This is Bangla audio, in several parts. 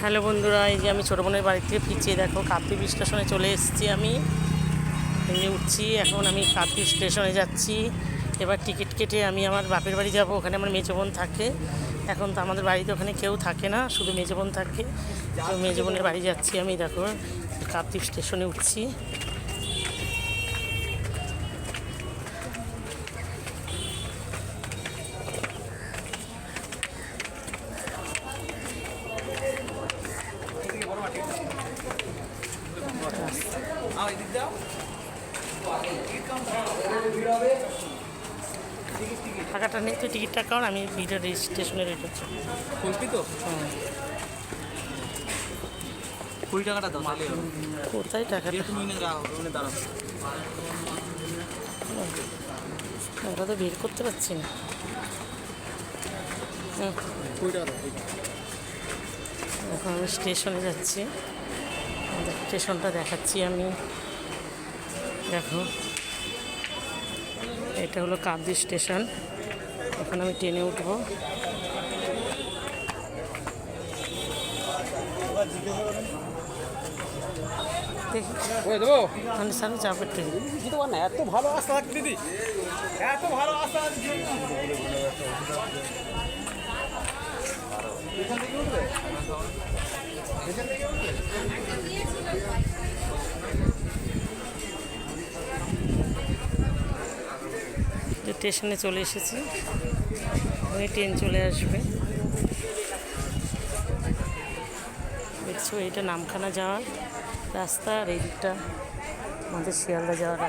হ্যালো বন্ধুরা, এই যে আমি ছোটো বোনের বাড়ি থেকে ফিরছি। দেখো কাকদ্বীপ স্টেশনে চলে এসেছি। আমি এই উঠছি, এখন আমি কাকদ্বীপ স্টেশনে যাচ্ছি। এবার টিকিট কেটে আমি আমার বাপের বাড়ি যাব। ওখানে আমার মেজো বোন থাকে। এখন তো আমাদের বাড়িতে ওখানে কেউ থাকে না, শুধু মেজো বোন থাকে। তো মেজো বোনের বাড়ি যাচ্ছি আমি। দেখো কাকদ্বীপ স্টেশনে উঠছি। টাকাটা নেই, তুই টিকিটটা কারণ আমি ভিডিও স্টেশনে রেট হচ্ছে তো 20 টাকাটা দাও তাহলে কোথায় টাকাটা? তুমি দাঁড়াও আমরা তো বের করতে পারছি না। 20 টাকা এখন আমি স্টেশনে যাচ্ছি, স্টেশনটা দেখাচ্ছি আমি। দেখো এটা হলো কাকদ্বীপ স্টেশন। এখন আমি ট্রেনে উঠবো। দেখি মানে সামনে চাপের ট্রেন। এত ভালো আশা দিদি, এত ভালো আশা স্টেশনে চলে এসেছি, ওই ট্রেন চলে আসবে। দেখছো এটা নামখানা যাওয়ার রাস্তা, আর এই দিকটা আমাদের শিয়ালদা যাওয়ার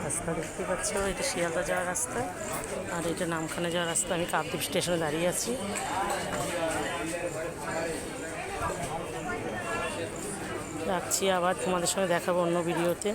রাস্তা দেখতে পাচ্ছ। এটা শিয়ালদা যাওয়ার রাস্তা, আর এটা নামখানা যাওয়ার রাস্তা। আমি কাকদ্বীপ স্টেশনে দাঁড়িয়ে আছি। রাখছি, আবার তোমাদের সঙ্গে দেখাবো অন্য ভিডিওতে।